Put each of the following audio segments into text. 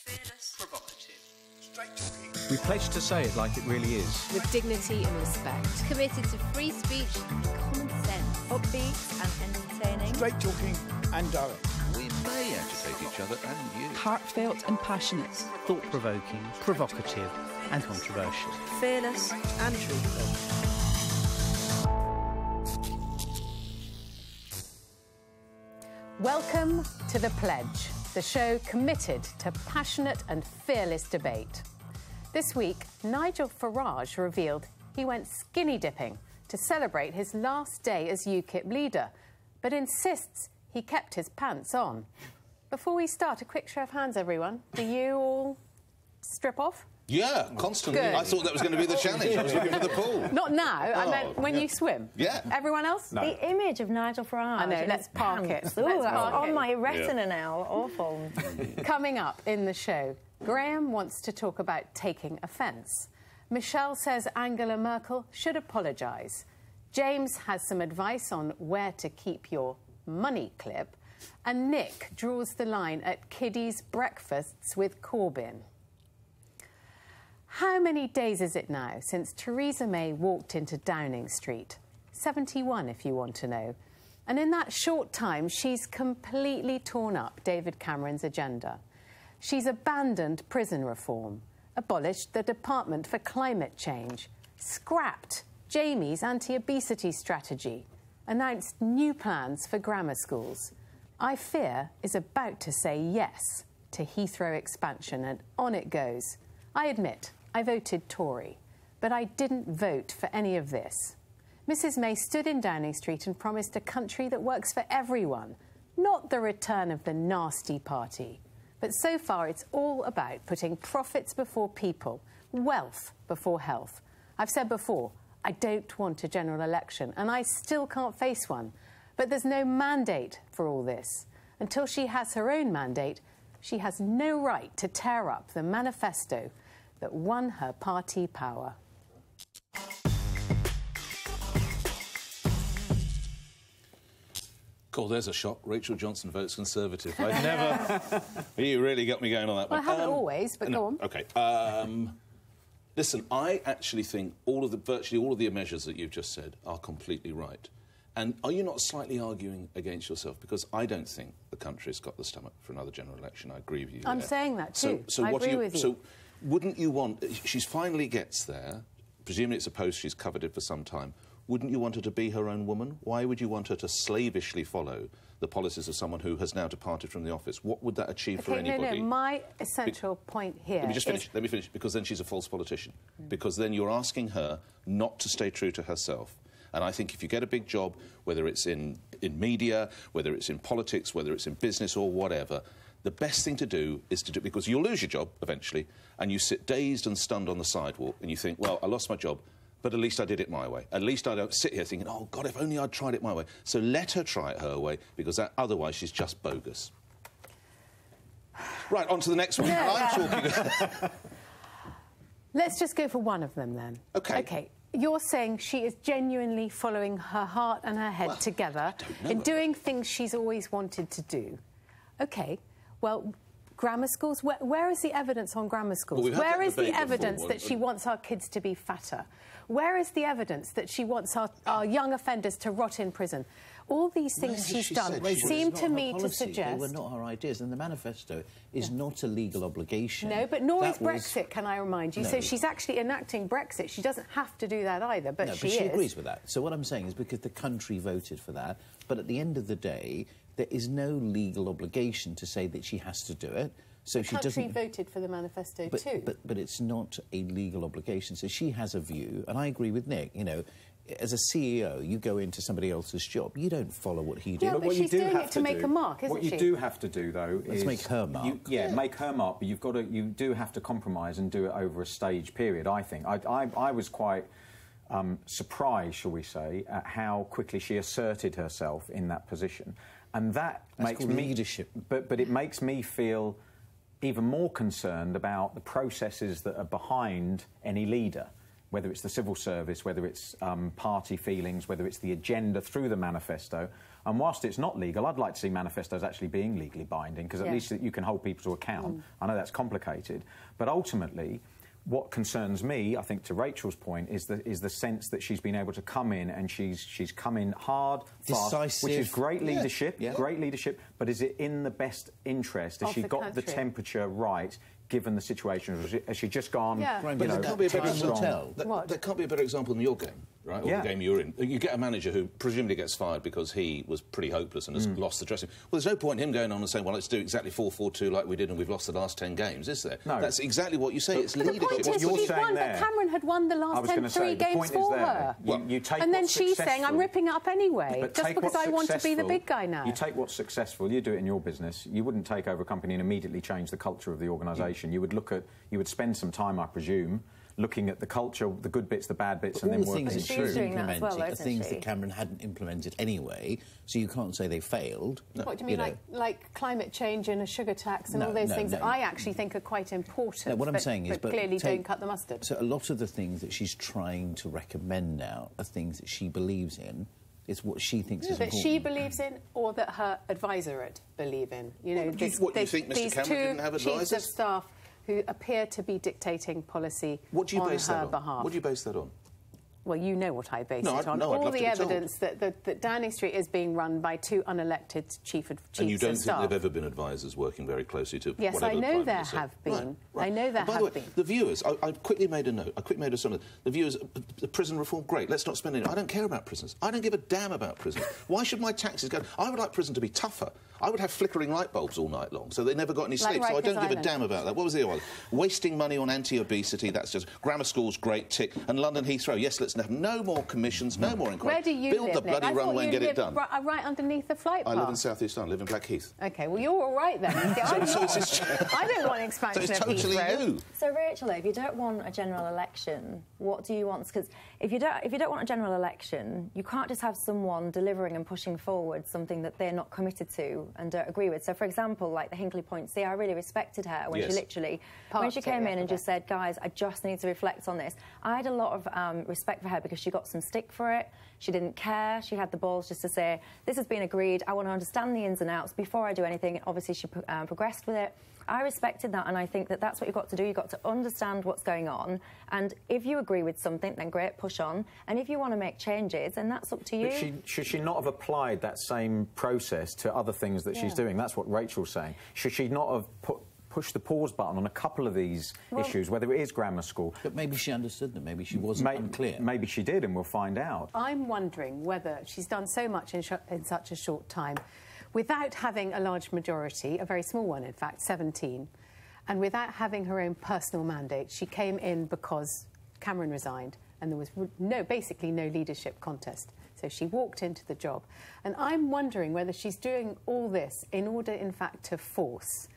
Fearless. Provocative. Straight talking. We pledge to say it like it really is. With dignity and respect. Committed to free speech and common sense. Upbeat and entertaining. Straight talking and direct. We may agitate each other and you. Heartfelt and passionate. Thought-provoking, provocative and controversial. Fearless and truthful. Welcome to The Pledge, the show committed to passionate and fearless debate. This week, Nigel Farage revealed he went skinny dipping to celebrate his last day as UKIP leader, but insists he kept his pants on. Before we start, a quick show of hands, everyone. Do you all strip off? Yeah, constantly. Good. I thought that was going to be the challenge. I was looking for the pool. Not now, I meant when you swim. Yeah. Everyone else? No. The image of Nigel Farage. I know, let's park it. Ooh, Let's that's park on it. my retina now. Awful. Coming up in the show, Graeme wants to talk about taking offence. Michelle says Angela Merkel should apologise. James has some advice on where to keep your money clip. And Nick draws the line at kiddies' breakfasts with Corbyn. How many days is it now since Theresa May walked into Downing Street? 71, if you want to know. And in that short time, she's completely torn up David Cameron's agenda. She's abandoned prison reform, abolished the Department for Climate Change, scrapped Jamie's anti-obesity strategy, announced new plans for grammar schools. I fear is about to say yes to Heathrow expansion, and on it goes. I admit, I voted Tory, but I didn't vote for any of this. Mrs May stood in Downing Street and promised a country that works for everyone, not the return of the nasty party. But so far, it's all about putting profits before people, wealth before health. I've said before, I don't want a general election, and I still can't face one. But there's no mandate for all this. Until she has her own mandate, she has no right to tear up the manifesto that won her party power. God, there's a shock. Rachel Johnson votes Conservative. I've never... You really got me going on that Well, one. I haven't always, but no, go on. OK. Listen, I actually think virtually all of the measures that you've just said are completely right. And are you not slightly arguing against yourself? Because I don't think the country's got the stomach for another general election. I agree with you I'm there. saying that too. So I what agree with you. So wouldn't you want... She finally gets there. Presumably it's a post she's coveted for some time. Wouldn't you want her to be her own woman? Why would you want her to slavishly follow the policies of someone who has now departed from the office? What would that achieve for anybody? No, my essential point here Let me just finish. Let me finish. Because then she's a false politician. Because then you're asking her not to stay true to herself. And I think if you get a big job, whether it's in media, whether it's in politics, whether it's in business or whatever, the best thing to do is to do... Because you'll lose your job eventually, and you sit dazed and stunned on the sidewalk, and you think, well, I lost my job, but at least I did it my way. At least I don't sit here thinking, oh, God, if only I'd tried it my way. So let her try it her way, because otherwise she's just bogus. Right, on to the next one. Yeah. I'm talking... Let's just go for one of them, then. OK. OK. You're saying she is genuinely following her heart and her head together in doing things she's always wanted to do. OK. Well, grammar schools, where is the evidence on grammar schools? Well, where is the evidence that she wants our kids to be fatter? Where is the evidence that she wants our young offenders to rot in prison? All these things she's done seem to me to suggest... They were not her ideas, and the manifesto is not a legal obligation. No, but nor is Brexit, can I remind you? No. So she's actually enacting Brexit. She doesn't have to do that either, but she is. But she agrees with that. So what I'm saying is because the country voted for that, but at the end of the day, there is no legal obligation to say that she has to do it. So she doesn't... The country voted for the manifesto too. But it's not a legal obligation. So she has a view, and I agree with Nick, you know, as a CEO, you go into somebody else's job. You don't follow what he did. Yeah, but she's doing it to make a mark, isn't she? What you do have to do, though, is... make her mark. Make her mark, but you do have to compromise and do it over a stage period, I think. I was quite surprised, shall we say, at how quickly she asserted herself in that position. And that makes me... leadership. But it makes me feel even more concerned about the processes that are behind any leader, whether it's the civil service, whether it's party feelings, whether it's the agenda through the manifesto. And whilst it's not legal, I'd like to see manifestos actually being legally binding, because at least you can hold people to account. I know that's complicated, but ultimately, what concerns me, I think, to Rachel's point, is the sense that she's been able to come in and she's come in hard, fast, decisive, which is great leadership, Yeah. great leadership. But is it in the best interest? Has she got the temperature right, given the situation? Has she just gone? Yeah. But there can't be a better example. What? There can't be a better example in your game, right? Or the game you're in. You get a manager who presumably gets fired because he was pretty hopeless and has lost the dressing room. Well, there's no point in him going on and saying, well, let's do exactly 4-4-2 like we did and we've lost the last 10 games, is there? No. That's exactly what you say. It's But leadership. the point is, What you're she's saying won, there- but Cameron had won the I last was 10 going to say, the games point for is there. her. You take And then what's she's saying, I'm successful- ripping up anyway, But just take because what's I want to be the successful. big guy now. You take what's successful, you do it in your business. You wouldn't take over a company and immediately change the culture of the organisation. You would spend some time, I presume, looking at the culture, the good bits, the bad bits, and all then the working things that through. she's doing that as well, implementing are isn't things she? that Cameron hadn't implemented anyway, so you can't say they failed. What do you mean, know. like climate change and a sugar tax and No, all those no, things no. that I actually think are quite important? No, what I'm but, saying is, but clearly take- don't cut the mustard. So a lot of the things that she's trying to recommend now are things that she believes in. It's what she thinks is that important. she believes in, or that her advisorate believe in. You know, do you think Mr. these Cameron two didn't have chiefs of advisors? staff who appear to be dictating policy What do you on base her that on? behalf. What do you base that on? Well, you know what I base No, it on. no, I'd All love to the be told. evidence that Downing Street is being run by two unelected chiefs And you of don't think staff. there have ever been advisors working very closely to Yes, whatever I the know Prime there Minister- have been. Right. I know there And by have the way, been. the viewers, I quickly made a note. I quickly made a summary. The viewers, the prison reform, great. Let's not spend any. I don't care about prisons. I don't give a damn about prisons. Why should my taxes go? I would like prison to be tougher. I would have flickering light bulbs all night long, so they never got any sleep. So I Rikers don't give a Island. damn about that. What was the other one? Wasting money on anti-obesity. That's just grammar schools, great tick. And London Heathrow. Yes, let's have no more commissions, no more inquiries. Where do you Build live, the Nick? bloody I thought runway and you get it done. lived right underneath the flight path. I live in South East London. I live in Blackheath. OK, well, you're all right then. You see, I'm not. I don't want expansion So it's of totally Heathrow. you. So, Rachel, if you don't want a general election, what do you want? Because if you don't want a general election, you can't just have someone delivering and pushing forward something that they're not committed to and don't agree with. So, for example, like the Hinkley Point C, I really respected her when Yes. she literally, when Parked she it, came yeah, in and okay. just said, guys, I just need to reflect on this. I had a lot of respect for her because she got some stick for it. She didn't care. She had the balls just to say, this has been agreed. I want to understand the ins and outs before I do anything. Obviously, she progressed with it. I respected that, and I think that that's what you've got to do. You've got to understand what's going on, and if you agree with something, then great, push on. And if you want to make changes, then that's up to you. But should she not have applied that same process to other things that she's doing? That's what Rachel's saying. Should she not have pushed the pause button on a couple of these issues, whether it is grammar school? But maybe she understood them. Maybe she wasn't unclear. Maybe she did, and we'll find out. I'm wondering whether she's done so much in such a short time without having a large majority, a very small one, in fact, 17, and without having her own personal mandate. She came in because Cameron resigned and there was basically no leadership contest. So she walked into the job. And I'm wondering whether she's doing all this in order, in fact, to force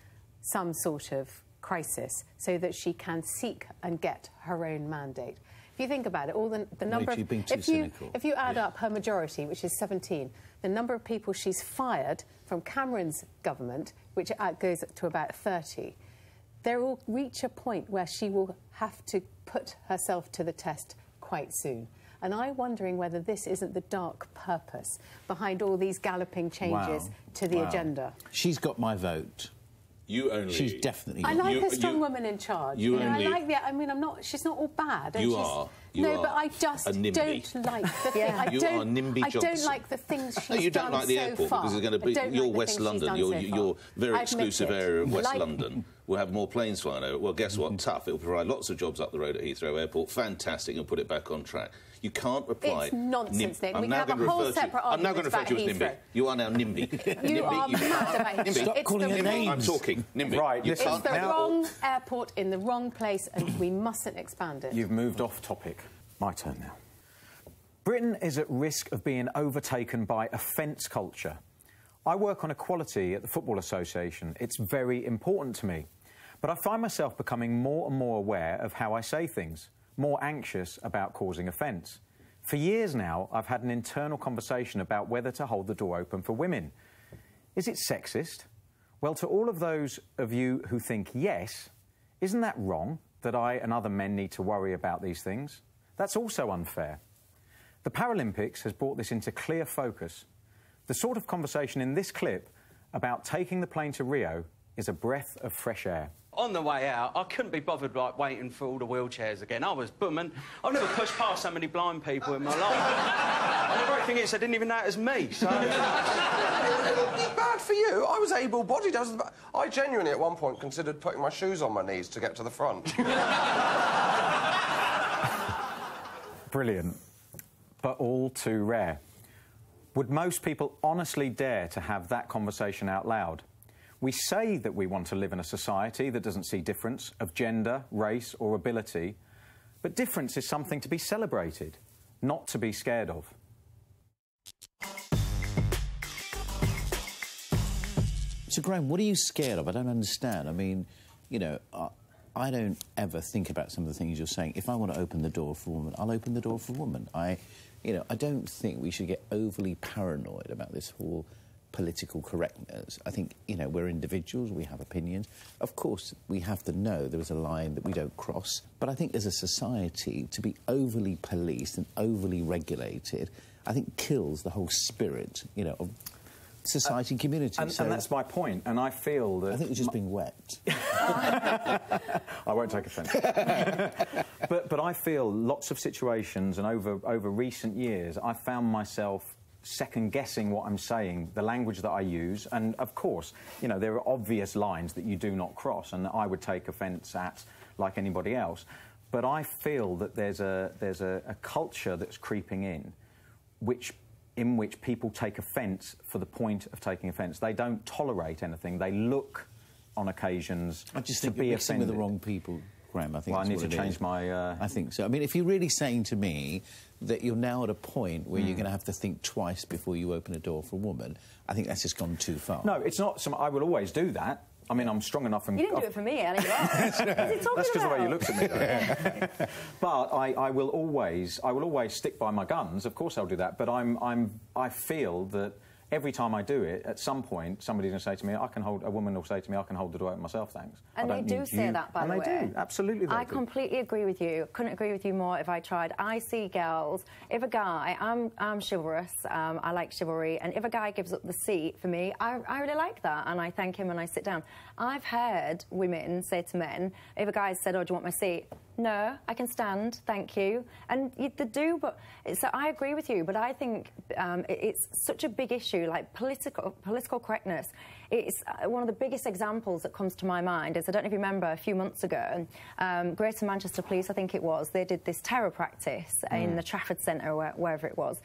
some sort of crisis so that she can seek and get her own mandate. If you think about it, all the number Rachel, of... being too cynical. If you add up her majority, which is 17, the number of people she's fired from Cameron's government, which goes to about 30, they will reach a point where she will have to put herself to the test quite soon. And I'm wondering whether this isn't the dark purpose behind all these galloping changes to the agenda. She's got my vote. You only... She's definitely... I like a strong woman in charge. You know, only... I like the... I mean, I'm not... She's not all bad. And You she's, are. No, but I just a NIMBY. don't like the thing. I You don't, are NIMBY I don't Johnson. like the things she's No, you don't done like the so airport far. because it's going to be I don't your like the West things she's London, done your, so far. your very I admit exclusive it. area of West Like- London will have more planes flying over. Well, guess what? Tough. It will provide lots of jobs up the road at Heathrow Airport. Fantastic, and put it back on track. You can't reply... It's nonsense, Nick. We can have a gonna whole refer to you- separate I'm now going to refer to you as argument NIMBY. about You are now NIMBY. You are NIMBY, mad about NIMBY. Stop It's calling the her wrong- names. I'm talking. NIMBY. Right, You listen, It's can't... the Now- wrong airport in the wrong place, and we mustn't expand it. You've moved off topic. My turn now. Britain is at risk of being overtaken by offence culture. I work on equality at the Football Association. It's very important to me. But I find myself becoming more and more aware of how I say things, more anxious about causing offence. For years now, I've had an internal conversation about whether to hold the door open for women. Is it sexist? Well, to all of those of you who think yes, isn't that wrong, that I and other men need to worry about these things? That's also unfair. The Paralympics has brought this into clear focus. The sort of conversation in this clip about taking the plane to Rio is a breath of fresh air. On the way out, I couldn't be bothered, like, waiting for all the wheelchairs again. I was booming. I've never pushed past so many blind people in my life. And the great thing is, I didn't even know it was me, so... Bad for you. I was able-bodied. I genuinely, at one point, considered putting my shoes on my knees to get to the front. Brilliant, but all too rare. Would most people honestly dare to have that conversation out loud? We say that we want to live in a society that doesn't see difference of gender, race or ability, but difference is something to be celebrated, not to be scared of. So, Graeme, what are you scared of? I don't understand. I mean, you know, I don't ever think about some of the things you're saying. If I want to open the door for a woman, I'll open the door for a woman. I don't think we should get overly paranoid about this whole political correctness. I think, you know, we're individuals, we have opinions. Of course, we have to know there is a line that we don't cross. But I think as a society, to be overly policed and overly regulated, I think kills the whole spirit, you know, of society and community. And that's my point, and I feel that... I think it's just being wet. I won't take offence. but I feel lots of situations, and over recent years, I've found myself second-guessing what I'm saying, the language that I use, and, of course, you know, there are obvious lines that you do not cross, and I would take offence at, like anybody else. But I feel that there's a culture that's creeping in in which people take offence for the point of taking offence. They don't tolerate anything. They look, on occasions, I just to think be you're mixing offended. with the wrong people, Graeme. I think Well, I that's need to what it change is. my... I think so. I mean, if you're really saying to me that you're now at a point where you're going to have to think twice before you open a door for a woman, I think that's just gone too far. No, it's not... I will always do that. I mean, I'm strong enough and... You didn't do it for me, Ellie. That's because of the way you looked at me, though. But I will always stick by my guns. Of course I'll do that. But I feel that every time I do it, at some point, somebody's going to say to me, a woman will say to me, I can hold the door open myself, thanks. And they do say that, by the way. And they do, absolutely they do. I completely agree with you. Couldn't agree with you more if I tried. I see girls, if a guy, I'm chivalrous, I like chivalry, and if a guy gives up the seat for me, I really like that, and I thank him and I sit down. I've heard women say to men, if a guy said, oh, do you want my seat? No, I can stand, thank you. And they do, but... So I agree with you, but I think it's such a big issue, like political correctness. It's one of the biggest examples that comes to my mind is, I don't know if you remember, a few months ago, Greater Manchester Police, I think it was, they did this terror practice in the Trafford Centre, wherever it was.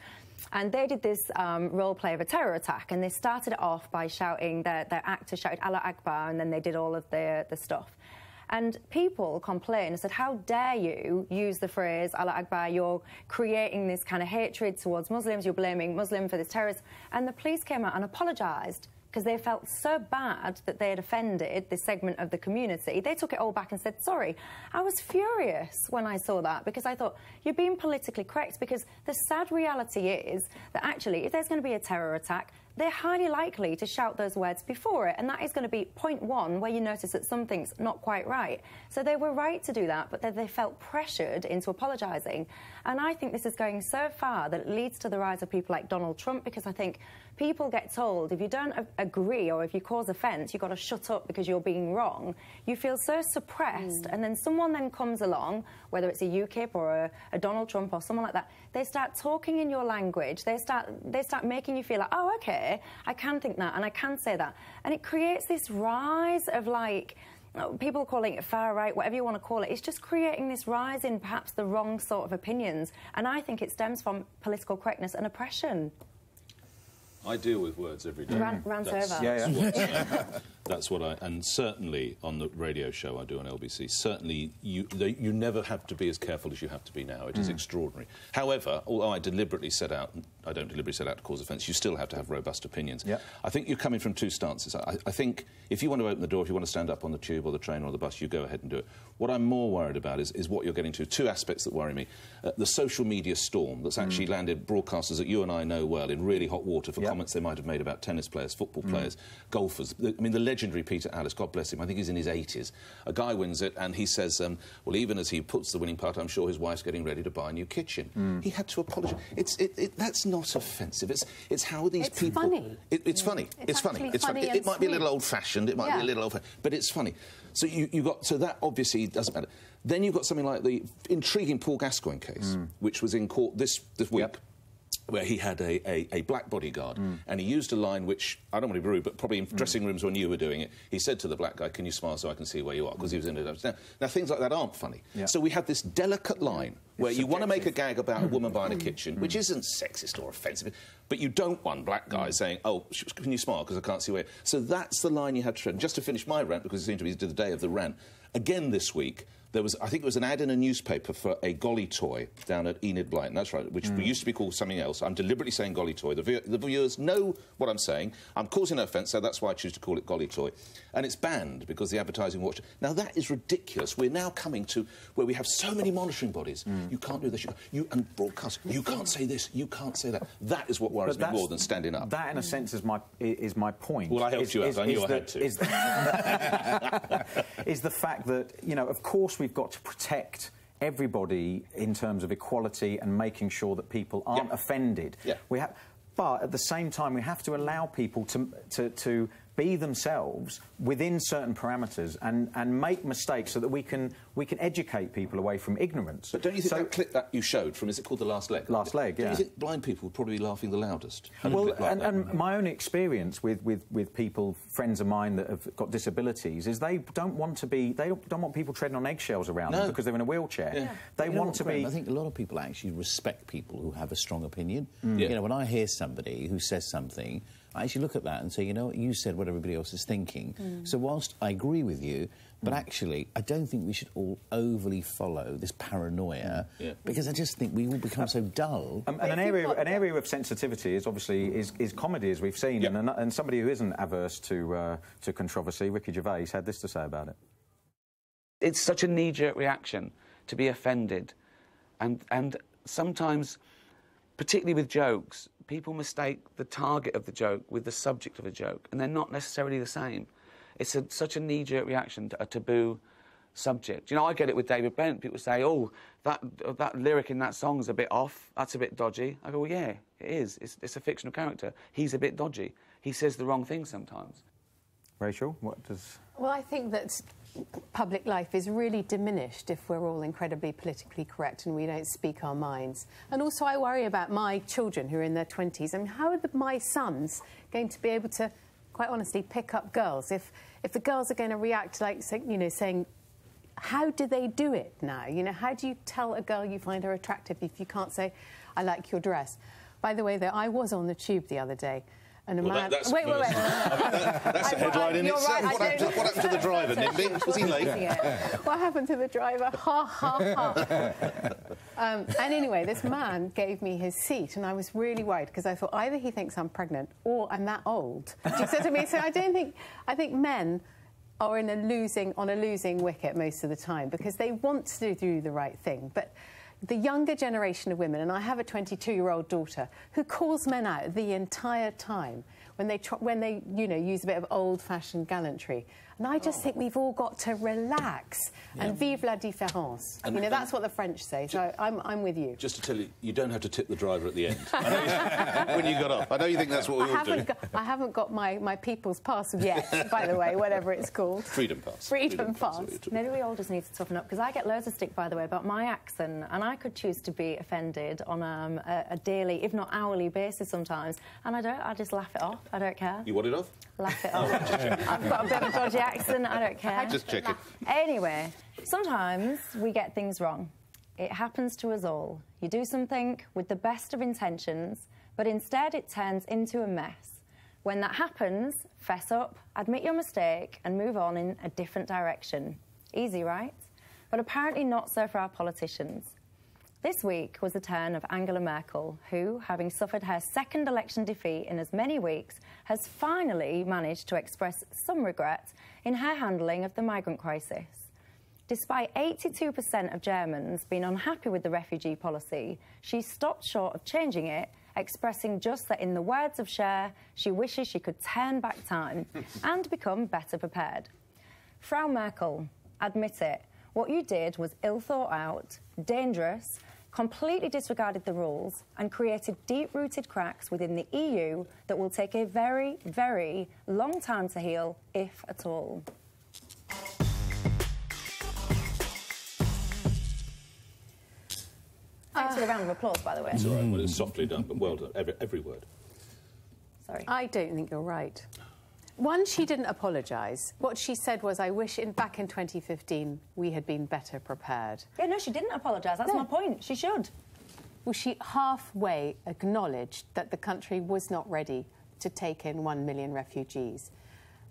And they did this role play of a terror attack, and they started it off by shouting, their actor shouted Allah Akbar, and then they did all of the stuff. And people complained and said, how dare you use the phrase Allah Akbar, you're creating this kind of hatred towards Muslims, you're blaming Muslims for this terrorism. And the police came out and apologised because they felt so bad that they had offended this segment of the community. They took it all back and said, sorry. I was furious when I saw that because I thought, you're being politically correct, because the sad reality is that actually, if there's going to be a terror attack, they're highly likely to shout those words before it, and that is going to be point one where you notice that something's not quite right. So they were right to do that, but they felt pressured into apologising. And I think this is going so far that it leads to the rise of people like Donald Trump, because I think people get told if you don't agree or if you cause offence, you've got to shut up because you're being wrong. You feel so suppressed, and then someone then comes along, whether it's a UKIP or a Donald Trump or someone like that, they start talking in your language, they start making you feel like, oh, OK, I can think that and I can say that. And it creates this rise of, like, people calling it far right, whatever you want to call it. It's just creating this rise in perhaps the wrong sort of opinions. And I think it stems from political correctness and oppression. I deal with words every day. Rant over. That's what I... And certainly on the radio show I do on LBC, certainly you never have to be as careful as you have to be now. It is extraordinary. However, although I don't deliberately set out to cause offence, you still have to have robust opinions. Yep. I think you're coming from two stances. I think if you want to open the door, if you want to stand up on the tube or the train or the bus, you go ahead and do it. What I'm more worried about is what you're getting to. Two aspects that worry me. The social media storm that's actually landed broadcasters that you and I know well in really hot water for comments they might have made about tennis players, football players, golfers. I mean, the legendary Peter Alice, God bless him, I think he's in his 80s. A guy wins it, and he says, well, even as he puts the winning part, I'm sure his wife's getting ready to buy a new kitchen. He had to apologise. That's not offensive. It's how these people... Funny. It's funny. It's funny. It's funny. It might be a little old-fashioned. It might be a little old-fashioned, but it's funny. So so that obviously doesn't matter. Then you've got something like the intriguing Paul Gascoigne case, which was in court this week, where he had a black bodyguard, and he used a line which, I don't want to be rude, but probably in dressing rooms when you were doing it, he said to the black guy, can you smile so I can see where you are, because he was in it. Now, things like that aren't funny. So we have this delicate line where you want to make a gag about a woman buying a kitchen, which isn't sexist or offensive, but you don't want black guys saying, oh, can you smile, because I can't see where... So that's the line you have to tread. And just to finish my rant, because it seemed to be the day of the rant, again this week, there was, I think it was an ad in a newspaper for a golly toy down at Enid Blyton, that's right, which used to be called something else. I'm deliberately saying golly toy. The viewers know what I'm saying. I'm causing an offence, so that's why I choose to call it golly toy. And it's banned because the advertising watch... Now, that is ridiculous. We're now coming to where we have so many monitoring bodies. You can't do this, and broadcast, you can't say this, you can't say that. That is what worries me more than standing up. That, in a sense, is my point. Well, I helped you out. I knew I had to. Is the fact that, you know, of course we've got to protect everybody in terms of equality and making sure that people aren't offended. But at the same time, we have to allow people to be themselves within certain parameters and make mistakes so that we can educate people away from ignorance. But don't you think that clip that you showed from, is it called The Last Leg? Last Leg, yeah. Do you think blind people would probably be laughing the loudest? Well, and my own experience with people, friends of mine that have got disabilities, is they don't want people treading on eggshells around them because they're in a wheelchair. They want to be... I think a lot of people actually respect people who have a strong opinion. You know, when I hear somebody who says something, I actually look at that and say, you know what, you said what everybody else is thinking. So whilst I agree with you, but actually, I don't think we should all overly follow this paranoia, because I just think we will become so dull. And an area of sensitivity is obviously is comedy, as we've seen, and somebody who isn't averse to controversy, Ricky Gervais, had this to say about it. It's such a knee-jerk reaction to be offended, and sometimes, particularly with jokes, people mistake the target of the joke with the subject of a joke, and they're not necessarily the same. It's such a knee-jerk reaction to a taboo subject. You know, I get it with David Brent. People say, oh, that lyric in that song's a bit off, that's a bit dodgy. I go, well, yeah, it is. It's a fictional character. He's a bit dodgy. He says the wrong thing sometimes. Rachel, what does... Well, I think that public life is really diminished if we're all incredibly politically correct and we don't speak our minds. And also I worry about my children who are in their 20s. I mean, how are my sons going to be able to, quite honestly, pick up girls if the girls are going to react like, you know, saying, how do they do it now? You know, how do you tell a girl you find her attractive if you can't say, I like your dress? By the way, though, I was on the tube the other day, and a man... Wait. That's a headline in itself. Right, what happened to the driver, Nimby? Was he late? What happened to the driver? Ha, ha, ha. And anyway, this man gave me his seat, and I was really worried, because I thought either he thinks I'm pregnant or I'm that old. Do you see what I mean? So I think men are on a losing wicket most of the time, because they want to do the right thing. But the younger generation of women, and I have a 22-year-old daughter who calls men out the entire time when they you know, use a bit of old-fashioned gallantry. And I just think we've all got to relax and vive la différence. You know, that's what the French say, so I'm with you. Just to tell you, you don't have to tip the driver at the end. When you got off. I know you think that's what we all do. I haven't got my people's pass yet, by the way, whatever it's called. Freedom pass. Freedom pass. Maybe we all just need to toughen up, because I get loads of stick, by the way, about my accent, and I could choose to be offended on a daily, if not hourly basis sometimes, and I don't. I just laugh it off. I don't care. You want it off? Laugh it off. I've got a bit of a dodgy accent. I don't care. Just check it. Anyway, sometimes we get things wrong. It happens to us all. You do something with the best of intentions, but instead it turns into a mess. When that happens, fess up, admit your mistake, and move on in a different direction. Easy, right? But apparently not so for our politicians. This week was the turn of Angela Merkel, who, having suffered her second election defeat in as many weeks, has finally managed to express some regret in her handling of the migrant crisis. Despite 82% of Germans being unhappy with the refugee policy, she stopped short of changing it expressing just that, in the words of Cher, she wishes she could turn back time and become better prepared. Frau Merkel, admit it, what you did was ill thought out, dangerous, completely disregarded the rules and created deep-rooted cracks within the EU that will take a very, very long time to heal, if at all. Thanks for the round of applause, by the way. It's all right, well, it's softly done, but well done, every word. Sorry. I don't think you're right. One, she didn't apologise. What she said was, I wish back in 2015 we had been better prepared. Yeah, no, she didn't apologise. That's my point. She should. Well, she halfway acknowledged that the country was not ready to take in 1 million refugees.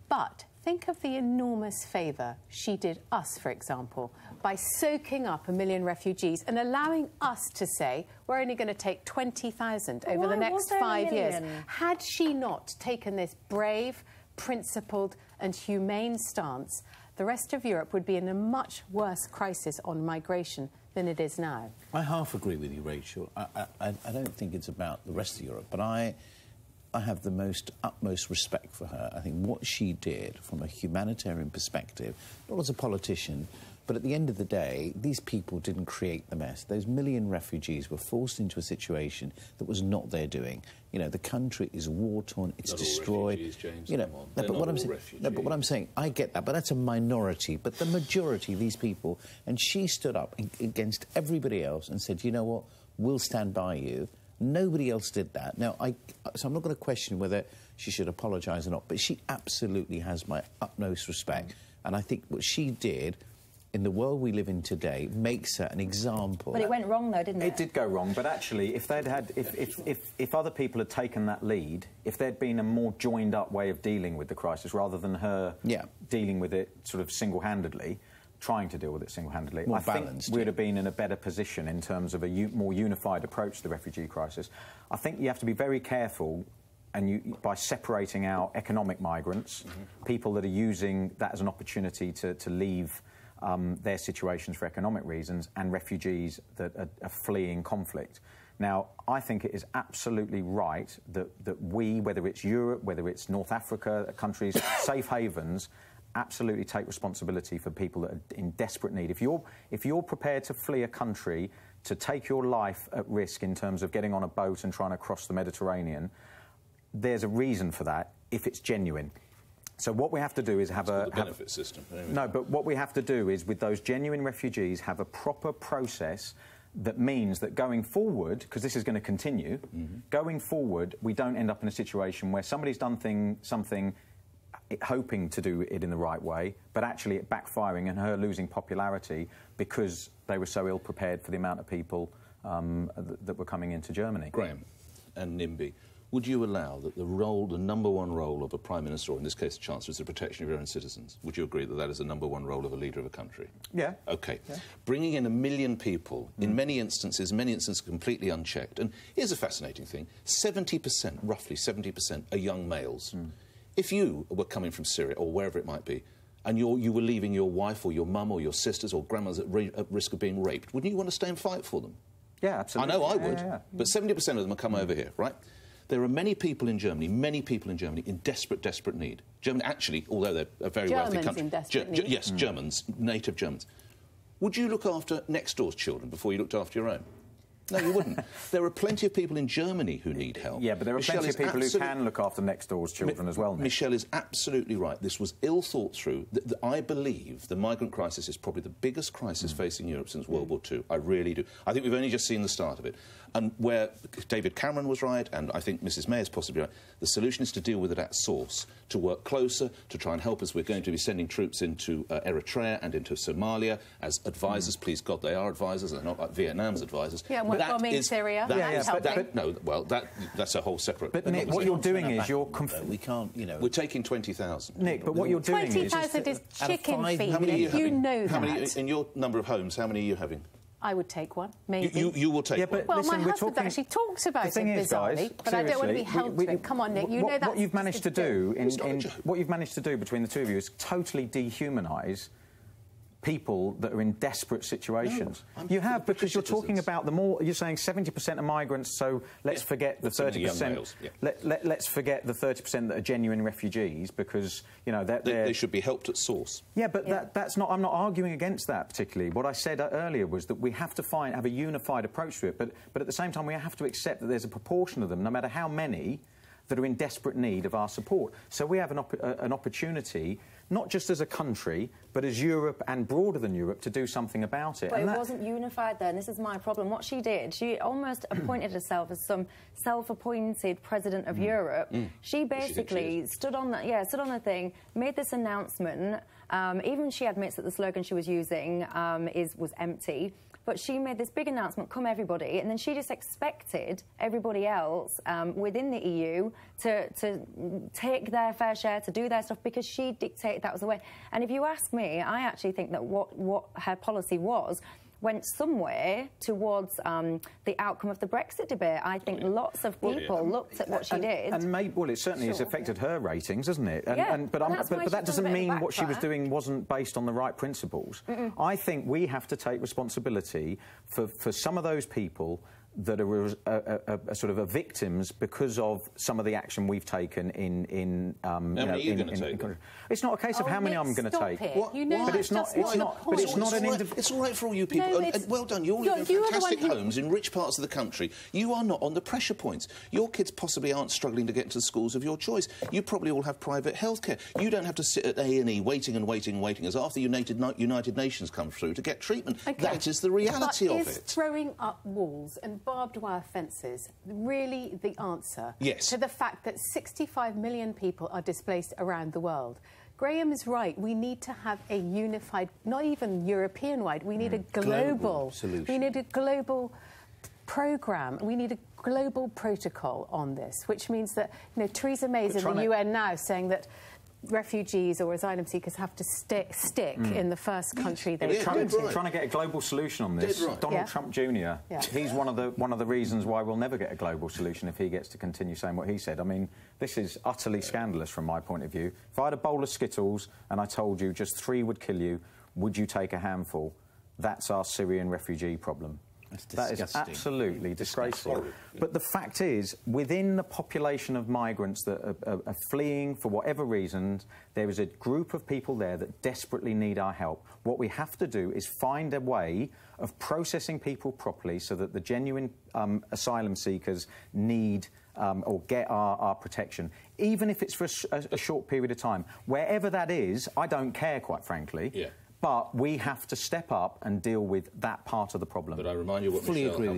But think of the enormous favour she did us, for example, by soaking up 1 million refugees and allowing us to say we're only going to take 20,000 over the next 5 years. Had she not taken this brave, principled and humane stance, the rest of Europe would be in a much worse crisis on migration than it is now. I half agree with you, Rachel. I don't think it's about the rest of Europe, but I have the utmost respect for her. I think what she did from a humanitarian perspective, not as a politician, but at the end of the day, these people didn't create the mess. Those million refugees were forced into a situation that was not their doing. You know, the country is war-torn, it's not destroyed. All refugees, James, you know, but what I'm saying, I get that, but that's a minority. But the majority of these people, and she stood up against everybody else and said, you know what, we'll stand by you. Nobody else did that. Now, so I'm not going to question whether she should apologise or not, but she absolutely has my utmost respect. And I think what she did, in the world we live in today, makes her an example. But it went wrong, though, didn't it? It did go wrong, but actually, if they'd had, if other people had taken that lead, if there'd been a more joined-up way of dealing with the crisis, rather than her dealing with it sort of single-handedly, trying to deal with it single-handedly, I think we'd have been in a better position in terms of a more unified approach to the refugee crisis. I think you have to be very careful by separating out economic migrants, people that are using that as an opportunity to leave their situations for economic reasons, and refugees that are fleeing conflict. Now, I think it is absolutely right that we, whether it's Europe, whether it's North Africa, countries, safe havens, absolutely take responsibility for people that are in desperate need. If you're prepared to flee a country, to take your life at risk in terms of getting on a boat and trying to cross the Mediterranean, there's a reason for that if it's genuine. So what we have to do is have a benefit system. No, but what we have to do is, with those genuine refugees, have a proper process that means that going forward, because this is going to continue, going forward, we don't end up in a situation where somebody's done something hoping to do it in the right way, but actually it backfiring and her losing popularity because they were so ill-prepared for the amount of people that were coming into Germany. Graeme and NIMBY, would you allow that the number one role of a Prime Minister, or in this case a Chancellor, is the protection of your own citizens? Would you agree that that is the number one role of a leader of a country? Yeah. OK. Yeah. Bringing in 1 million people, in many instances completely unchecked. And here's a fascinating thing. 70%, roughly 70%, are young males. If you were coming from Syria, or wherever it might be, and you were leaving your wife or your mum or your sisters or grandmas at risk of being raped, wouldn't you want to stay and fight for them? Yeah, absolutely. I know I would. But 70% of them have come over here, right? There are many people in Germany in desperate need. Germany, actually, although they're a very wealthy country... in desperate need? Yes, Germans, native Germans. Would you look after next door's children before you looked after your own? No, you wouldn't. There are plenty of people in Germany who need help. Yeah, but there are plenty of people who can look after next door's children as well, Nick. Michelle is absolutely right. This was ill thought through. I believe the migrant crisis is probably the biggest crisis facing Europe since World War II. I really do. I think we've only just seen the start of it. And where David Cameron was right, and I think Mrs May is possibly right, the solution is to deal with it at source, to work closer, to try and help us. We're going to be sending troops into Eritrea and into Somalia as advisors. Please God, they are advisors. They're not like Vietnam's advisors. Yeah, we're bombing Syria. That's a whole separate... But, Nick, what you're doing is we can't, you know... We're taking 20,000. Nick, but what you're doing is... 20,000 is chicken feed, how many you know how that. many, in your number of homes, how many are you having? I would take one, maybe. You will take one? Well, listen, my husband actually talks about it bizarrely, but I don't want to be held to it. Come on, Nick, you know that's... What you've managed to do, what you've managed to do between the two of you is totally dehumanise people that are in desperate situations. No, you have, because you're citizens. talking about the more... You're saying 70% of migrants, so let's forget the 30%. Let's forget the 30% that are genuine refugees, because, you know, they should be helped at source. Yeah, but that's not... I'm not arguing against that particularly. What I said earlier was that we have to have a unified approach to it, but at the same time we have to accept that there's a proportion of them, no matter how many, that are in desperate need of our support. So we have an opportunity, not just as a country, but as Europe and broader than Europe, to do something about it. But it wasn't unified there, and this is my problem. What she did, she almost appointed herself as some self-appointed president of Europe. She basically stood on the thing, made this announcement. Even she admits that the slogan she was using was empty. But she made this big announcement, come everybody, and then she just expected everybody else within the EU to take their fair share, to do their stuff, because she dictated that was the way. And if you ask me, I actually think that what her policy went somewhere towards the outcome of the Brexit debate. I think lots of people looked at what she did. And well, it certainly has affected her ratings, hasn't it? But that doesn't mean what she was doing wasn't based on the right principles. I think we have to take responsibility for some of those people that are sort of victims because of some of the action we've taken in how many are you going to take? It's not a case of how many I'm going to take. But it's not an individual. It's all right for all you people. And well done. You all live in fantastic homes in rich parts of the country. You are not on the pressure points. Your kids possibly aren't struggling to get to the schools of your choice. You probably all have private healthcare. You don't have to sit at A&E waiting and waiting and waiting as after United Nations comes through to get treatment. Okay. That is the reality of it. Is throwing up walls and barbed wire fences really the answer to the fact that 65 million people are displaced around the world? Graeme is right. We need to have a unified, not even European-wide, we need a global solution. We need a global programme. We need a global protocol on this, which means that, you know, Theresa May is in the UN now saying that refugees or asylum seekers have to stick in the first country they come to. Trying to get a global solution on this. Donald Trump Jr. He's one of the reasons why we'll never get a global solution if he gets to continue saying what he said. I mean, this is utterly scandalous from my point of view. If I had a bowl of Skittles and I told you just 3 would kill you, would you take a handful? That's our Syrian refugee problem. That is absolutely disgraceful. But the fact is, within the population of migrants that are fleeing for whatever reasons, there is a group of people there that desperately need our help. What we have to do is find a way of processing people properly so that the genuine asylum seekers need or get our protection, even if it's for a short period of time. Wherever that is, I don't care, quite frankly. Yeah. But we have to step up and deal with that part of the problem. But I remind you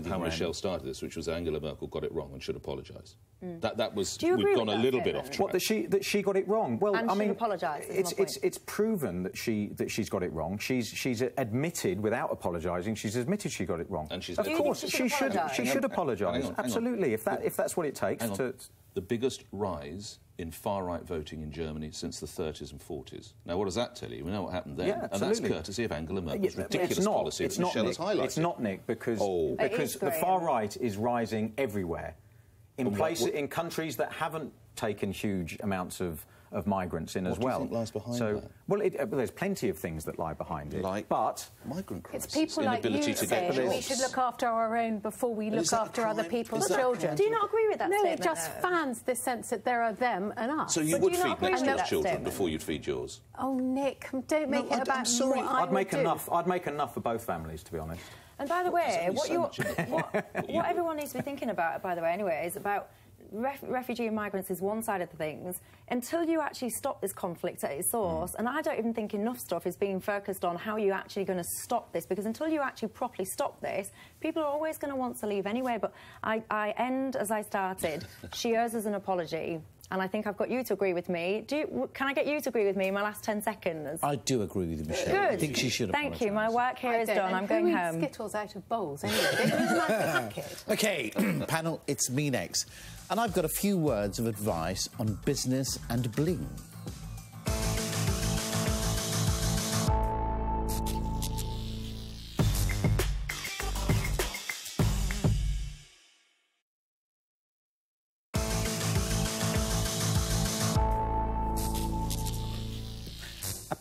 how Michelle started this, which was Angela Merkel got it wrong and should apologise. That was... We've gone a little bit off track. What, that she got it wrong? Well, and I mean... apologise. It's proven that she's got it wrong. She's admitted, without apologising, she's admitted she got it wrong. And she's... Of course, she should apologise. Absolutely, if that's what it takes to... The biggest rise in far-right voting in Germany since the 30s and 40s. Now, what does that tell you? We know what happened then. Yeah, and that's courtesy of Angela Merkel's ridiculous policy that Michelle has highlighted. It's not, Nick, because the far-right is rising everywhere. In countries that haven't taken huge amounts of migrants in as well. What do you think lies behind that? Well, there's plenty of things that lie behind it. But migrant crisis, it's people like you saying we should look after our own before we look after other people's children. Do you not agree with that statement? No, it just fans the sense that there are them and us. So you would feed next door's children before you'd feed yours? Oh, Nick, don't make it about what I would do. I'd make enough for both families, to be honest. And by the way, what everyone needs to be thinking about, by the way, anyway, is about refugee and migrants is one side of the things. Until you actually stop this conflict at its source, and I don't even think enough stuff is being focused on how you're actually going to stop this, because until you actually properly stop this, people are always going to want to leave anyway. But I end as I started. She owes us an apology. And I think I've got you to agree with me. Can I get you to agree with me in my last 10 seconds? I do agree with you, Michelle. Good. I think she should apologise. Thank you. My work here is done. I'm going home. Skittles out of bowls, anyway. OK, panel, it's me next. And I've got a few words of advice on business and bling.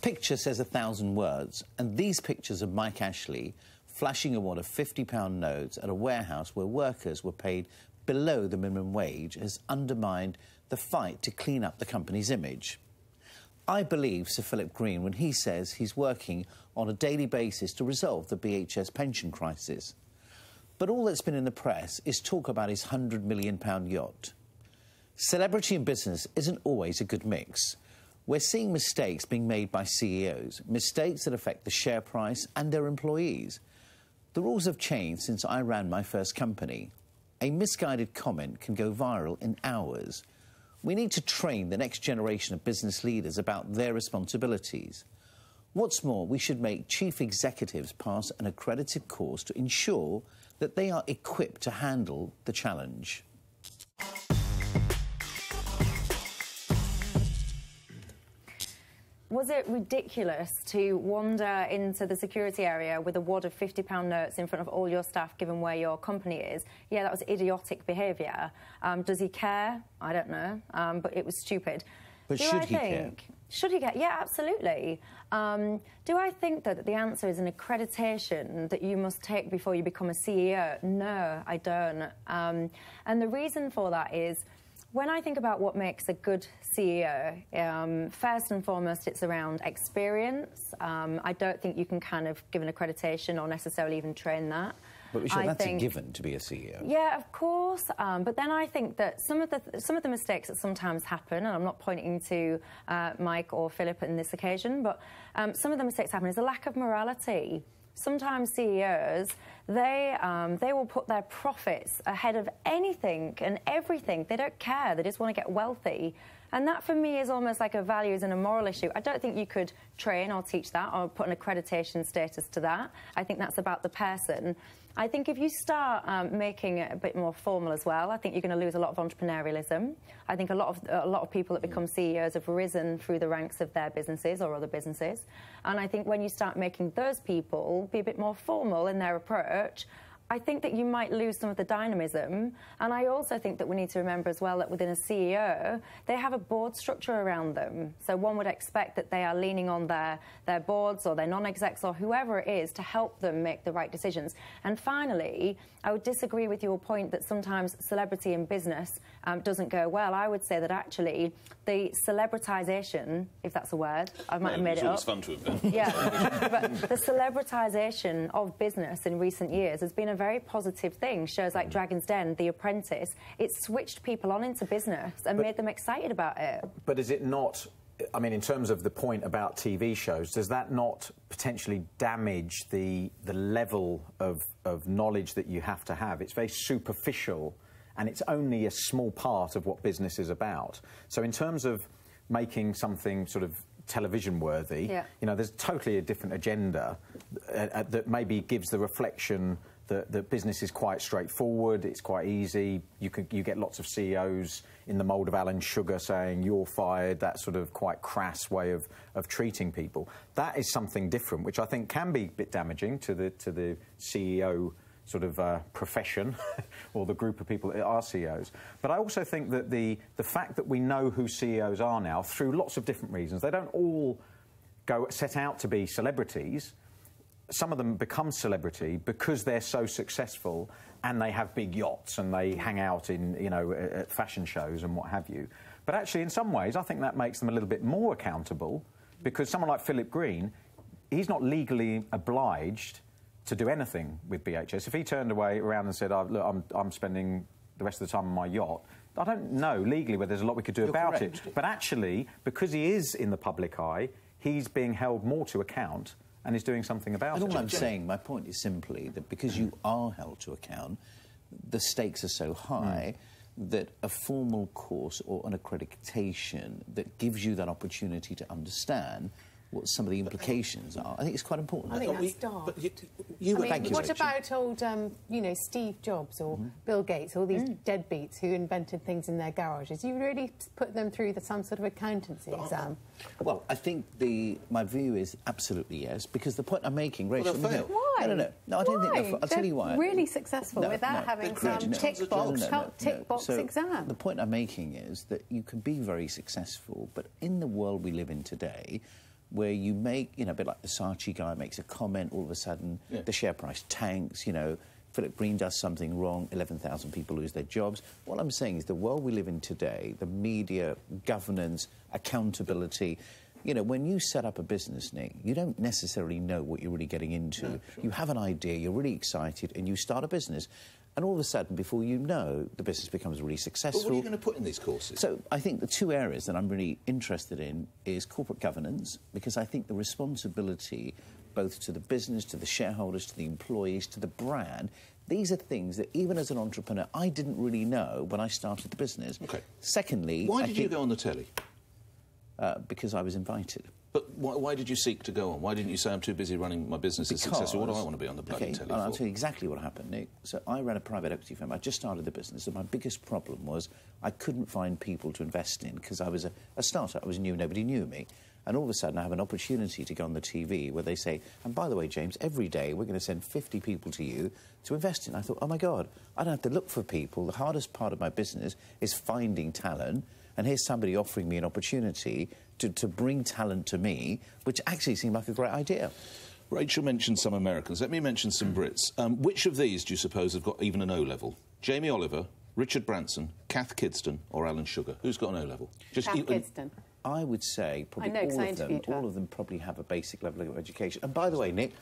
picture says 1,000 words, and these pictures of Mike Ashley flashing a wad of £50 notes at a warehouse where workers were paid below the minimum wage has undermined the fight to clean up the company's image. I believe Sir Philip Green when he says he's working on a daily basis to resolve the BHS pension crisis. But all that's been in the press is talk about his £100 million yacht. Celebrity and business isn't always a good mix. We're seeing mistakes being made by CEOs, mistakes that affect the share price and their employees. The rules have changed since I ran my first company. A misguided comment can go viral in hours. We need to train the next generation of business leaders about their responsibilities. What's more, we should make chief executives pass an accredited course to ensure that they are equipped to handle the challenge. Was it ridiculous to wander into the security area with a wad of £50 notes in front of all your staff, given where your company is? Yeah, that was idiotic behaviour. Does he care? I don't know, but it was stupid. But should he care? Should he care? Yeah, absolutely. Do I think that the answer is an accreditation that you must take before you become a CEO? No, I don't. And the reason for that is, when I think about what makes a good CEO, first and foremost, it's around experience. I don't think you can kind of give an accreditation or necessarily even train that. But we should, that's a given to be a CEO. Yeah, of course. But then I think that some of the mistakes that sometimes happen, and I'm not pointing to Mike or Philip in this occasion, but some of the mistakes happen is a lack of morality. Sometimes CEOs, they will put their profits ahead of anything and everything. They don't care. They just want to get wealthy. And that, for me, is almost like a values and a moral issue. I don't think you could train or teach that or put an accreditation status to that. I think that's about the person. I think if you start making it a bit more formal as well, I think you're going to lose a lot of entrepreneurialism. I think a lot of people that become CEOs have risen through the ranks of their businesses or other businesses. And I think when you start making those people be a bit more formal in their approach, I think that you might lose some of the dynamism. And I also think that we need to remember as well that within a CEO, they have a board structure around them. So one would expect that they are leaning on their boards or their non-execs or whoever it is to help them make the right decisions. And finally, I would disagree with your point that sometimes celebrity in business doesn't go well. I would say that actually the celebritization, if that's a word, I might have made it up. It's fun to have been. Yeah, but the celebritization of business in recent years has been a very positive thing. Shows like Dragon's Den, The Apprentice, it's switched people on into business and made them excited about it. But is it not, I mean, in terms of the point about TV shows, does that not potentially damage the level of knowledge that you have to have? It's very superficial, and it's only a small part of what business is about. So in terms of making something sort of television worthy, you know, there's totally a different agenda that maybe gives the reflection that business is quite straightforward, it's quite easy. You get lots of CEOs in the mould of Alan Sugar saying you're fired, that sort of quite crass way of treating people. That is something different, which I think can be a bit damaging to the CEO sort of profession or the group of people that are CEOs. But I also think that the fact that we know who CEOs are now through lots of different reasons, they don't all set out to be celebrities. Some of them become celebrity because they're so successful and they have big yachts and they hang out in, you know, at fashion shows and what have you. But actually, in some ways, I think that makes them a little bit more accountable because someone like Philip Green, he's not legally obliged to do anything with BHS. If he turned around and said, look, I'm spending the rest of the time on my yacht, I don't know legally whether there's a lot we could do about it. But actually, because he is in the public eye, he's being held more to account and is doing something about it. And all I'm saying, my point is simply that because you are held to account, the stakes are so high that a formal course or an accreditation that gives you that opportunity to understand what some of the implications are, I think it's quite important. I think that's dark. What about old, you know, Steve Jobs or Bill Gates, all these deadbeats who invented things in their garages? You really put them through some sort of accountancy exam? Well, I think my view is absolutely yes, because the point I'm making, Rachel... Why? No, I don't think they're... I'll tell you why. They're really successful without having some tick box exam. The point I'm making is that you can be very successful, but in the world we live in today, where you make, you know, a bit like the Saux guy makes a comment, all of a sudden the share price tanks, you know, Philip Green does something wrong, 11,000 people lose their jobs. What I'm saying is the world we live in today, the media, governance, accountability, you know, when you set up a business, Nick, you don't necessarily know what you're really getting into. No, sure. You have an idea, you're really excited, and you start a business. And all of a sudden, before you know, the business becomes really successful. But what are you going to put in these courses? So I think the two areas that I'm really interested in is corporate governance, because I think the responsibility both to the business, to the shareholders, to the employees, to the brand, these are things that even as an entrepreneur, I didn't really know when I started the business. OK. Secondly... Why did you go on the telly? Because I was invited. But why did you seek to go on? Why didn't you say, I'm too busy running my business is successful? What do I want to be on the bloody telly for? I'll tell you exactly what happened, Nick. So I ran a private equity firm. I just started the business, and my biggest problem was I couldn't find people to invest in because I was a startup. I was new, nobody knew me. And all of a sudden I have an opportunity to go on the TV where they say, and by the way, James, every day we're going to send 50 people to you to invest in. I thought, oh, my God, I don't have to look for people. The hardest part of my business is finding talent, and here's somebody offering me an opportunity to bring talent to me, which actually seemed like a great idea. Rachel mentioned some Americans. Let me mention some Brits. Which of these do you suppose have got even an O-level? Jamie Oliver, Richard Branson, Kath Kidston or Alan Sugar? Who's got an O-level? Kath Kidston. I would say probably all of them probably have a basic level of education. And by the way, Nick,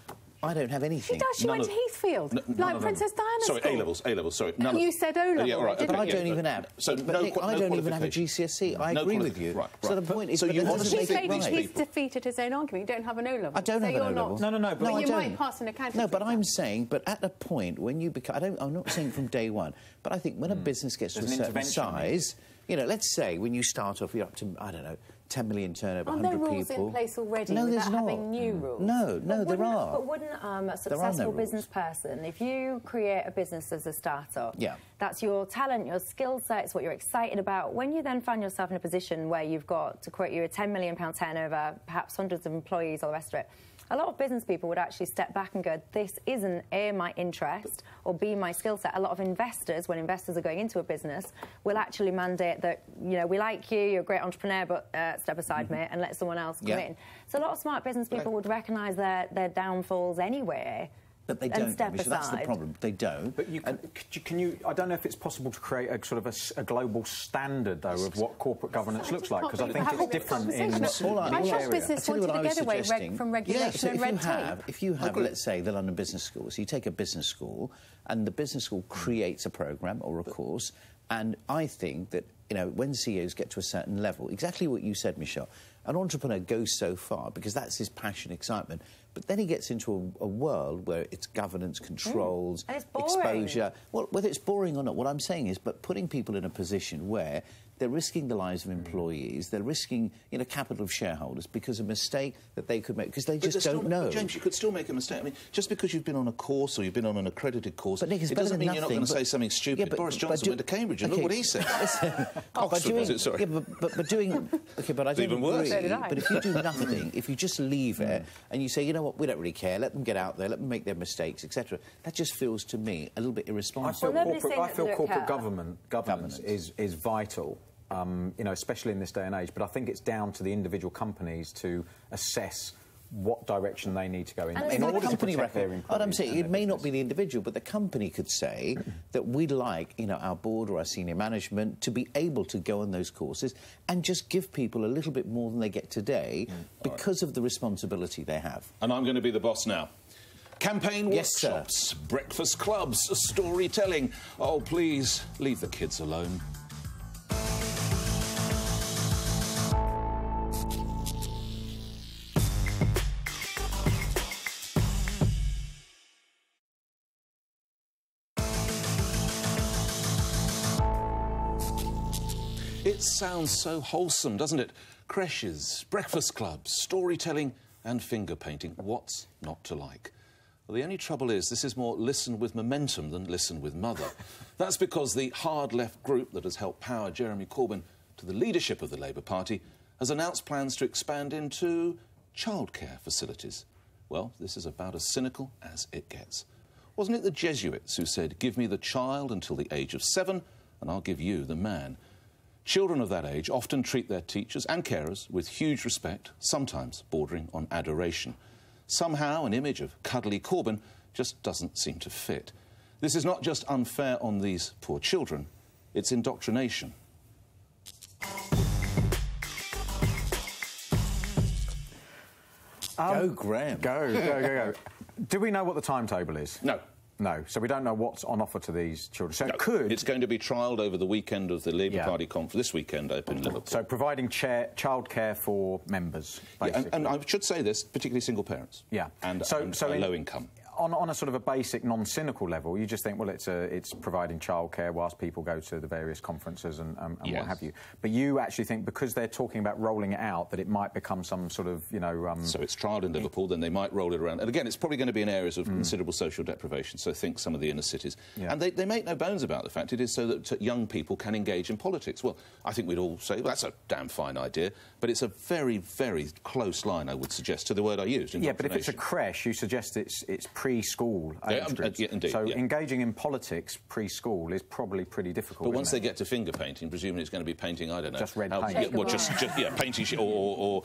I don't have anything. She does. She went to Heathfield, like Princess Diana's school. Sorry, A-levels, sorry. And you said O-level. Yeah, right. But I don't even have. So Nick, I don't even have a GCSE. I agree with you. Right. So the point is, so you want to make it right. He's defeated his own argument. You don't have an O-level. I don't have an O-level. No. But you might pass an accounting. No, but I'm saying, but at a point when you become, I'm not saying from day one, but I think when a business gets to a certain size, you know, let's say when you start off, you're up to, I don't know, 10 million turnover, 100 people. Are there rules in place already no, without having new rules? No, there are. But wouldn't a successful business person, if you create a business as a startup, that's your talent, your skill set, it's what you're excited about. When you then find yourself in a position where you've got, to quote you, a £10 million turnover, perhaps hundreds of employees, all the rest of it, a lot of business people would actually step back and go, this isn't A, my interest, or B, my skill set. A lot of investors, when investors are going into a business, will actually mandate that, you know, we like you, you're a great entrepreneur, but step aside, mate, and let someone else come in. So a lot of smart business people would recognise their downfalls anyway. But they don't, so that's the problem. They don't. But can you... I don't know if it's possible to create a sort of a global standard, though, of what corporate governance looks like, because I think it's different in each area. Business wanted to get away from regulation and red tape. If you have, let's say, the London Business School, so you take a business school, and the business school creates a programme or a course, and I think that, you know, when CEOs get to a certain level, exactly what you said, Michelle, an entrepreneur goes so far because that's his passion, excitement, but then he gets into a world where it's governance, controls, exposure. Well, whether it's boring or not, what I'm saying is, but putting people in a position where they're risking the lives of employees, they're risking, you know, capital of shareholders because of a mistake that they could make, because they just don't know. James, you could still make a mistake. I mean, just because you've been on a course or you've been on an accredited course, but Nick, it doesn't mean you're not going to say something stupid. Yeah, Boris Johnson went to Cambridge, and look what he said. Oxford, was it? Sorry. Yeah, but doing... OK, but I don't even worse. Agree, but if you do nothing, if you just leave it and you say, you know what, we don't really care, let them get out there, let them make their mistakes, etc., that just feels, to me, a little bit irresponsible. I feel corporate governance is vital. You know, especially in this day and age, but I think it's down to the individual companies to assess what direction they need to go in order to protect their employees. What I'm saying, it may not be the individual, but the company could say that we'd like, you know, our board or our senior management to be able to go on those courses and just give people a little bit more than they get today because of the responsibility they have. And I'm going to be the boss now. Campaign workshops, breakfast clubs, storytelling. Oh, please, leave the kids alone. It sounds so wholesome, doesn't it? Creches, breakfast clubs, storytelling and finger painting. What's not to like? Well, the only trouble is this is more listen with momentum than listen with mother. That's because the hard-left group that has helped power Jeremy Corbyn to the leadership of the Labour Party has announced plans to expand into childcare facilities. Well, this is about as cynical as it gets. Wasn't it the Jesuits who said, give me the child until the age of 7 and I'll give you the man? Children of that age often treat their teachers and carers with huge respect, sometimes bordering on adoration. Somehow, an image of cuddly Corbyn just doesn't seem to fit. This is not just unfair on these poor children, it's indoctrination. Go, Graeme. Go. Do we know what the timetable is? No. No, so we don't know what's on offer to these children. So no. It could... It's going to be trialled over the weekend of the Labour Party conference, this weekend up in Liverpool. So providing childcare for members, basically. Yeah, and I should say this, particularly single parents. Yeah. And low income. On a sort of a basic, non-cynical level, you just think, well, it's providing childcare whilst people go to the various conferences and yes. what have you. But you actually think, because they're talking about rolling it out, that it might become some sort of, you know... So it's trialled in Liverpool, then they might roll it around. And again, it's probably going to be in areas of considerable social deprivation, so think some of the inner cities. Yeah. And they make no bones about the fact it is so that young people can engage in politics. Well, I think we'd all say, well, that's a damn fine idea, but it's a very, very close line, I would suggest, to the word I used, yeah, but if it's a creche, you suggest it's preschool age groups. Yeah, indeed, so engaging in politics preschool is probably pretty difficult. But once they get to finger painting, presumably it's going to be painting, I don't know... Just red paint. Painting or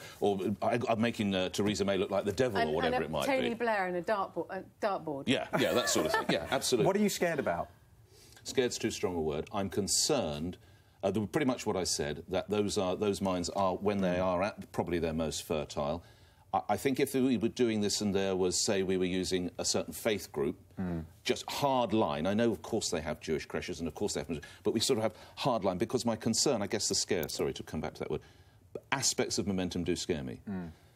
I'm making Theresa May look like the devil or whatever it might be. Tony Blair and a dartboard. Yeah, that sort of thing. Yeah, absolutely. What are you scared about? Scared's too strong a word. I'm concerned... pretty much what I said, that those minds are, when they are at probably their most fertile. I think if we were doing this and there was, say, we were using a certain faith group, just hard line. I know, of course, they have Jewish creches and, of course, they have... But we sort of have hard line, because my concern, I guess the scare, sorry to come back to that word, aspects of momentum do scare me.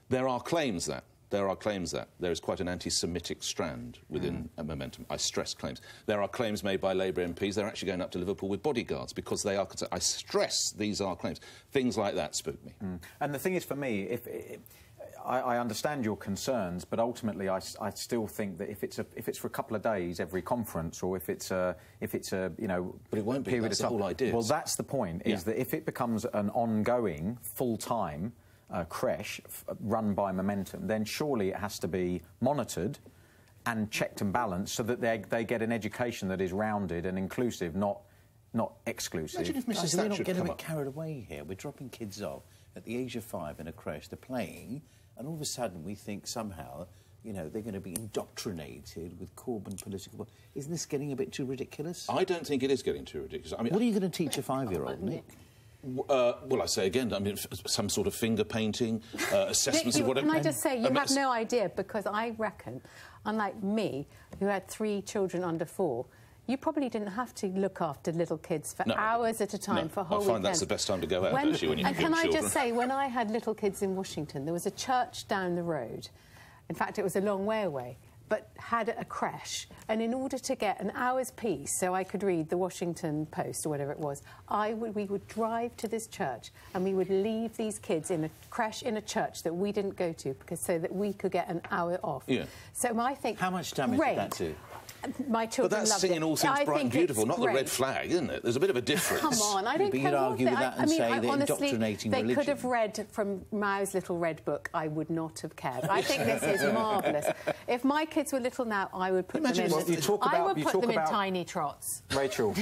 There are claims that there is quite an anti-Semitic strand within momentum. I stress claims. There are claims made by Labour MPs. They're actually going up to Liverpool with bodyguards because they are concerned. I stress these are claims. Things like that spook me. And the thing is, for me, I understand your concerns, but ultimately I still think that if it's for a couple of days every conference, or if it's a you know, but it won't be. That's the whole idea. Well, that's the point. Is that if it becomes an ongoing, full-time creche run by Momentum, then surely it has to be monitored and checked and balanced so that they get an education that is rounded and inclusive, not exclusive. Imagine if Mrs. Thatcher not getting a bit carried away here. We're dropping kids off at the age of 5 in a creche. They're playing, and all of a sudden we think somehow, you know, they're going to be indoctrinated with Corbyn political... Isn't this getting a bit too ridiculous? I don't think it is getting too ridiculous. I mean, what are you going to teach a 5-year-old, Nick? Well, I say again, I mean, some sort of finger painting, assessments of whatever... Can I just say, you have no idea, because I reckon, unlike me, who had 3 children under 4, you probably didn't have to look after little kids for hours at a time for whole weekends. I find that's the best time to go out, actually, when you have children. And can I just say, when I had little kids in Washington, there was a church down the road. In fact, it was a long way away, but had a creche. And in order to get an hour's peace, so I could read the Washington Post or whatever it was, we would drive to this church and we would leave these kids in a creche in a church that we didn't go to, so that we could get an hour off. Yeah. So I think... How much damage did that do? My children loved it. But that's singing all things bright and beautiful, not the red flag, isn't it? There's a bit of a difference. Come on, I don't care. But you'd argue with that and say they're indoctrinating religion. They could have read from Mao's Little Red Book. I would not have cared. I think this is marvellous. If my kids were little now, I would put them in... I would put them in tiny trots. Rachel,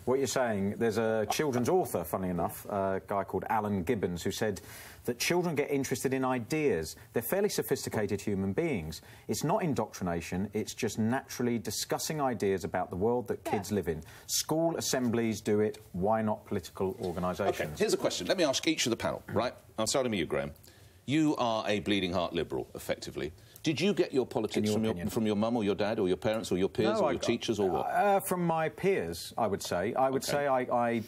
what you're saying, there's a children's author, funnily enough, a guy called Alan Gibbons, who said that children get interested in ideas. They're fairly sophisticated human beings. It's not indoctrination, it's just naturally discussing ideas about the world that kids live in. School assemblies do it, why not political organisations? OK, here's a question. Let me ask each of the panel, right? I'm starting with you, Graeme. You are a bleeding heart liberal, effectively. Did you get your politics from your mum or your dad or your parents or your peers or your teachers or what? From my peers, I would say. I would say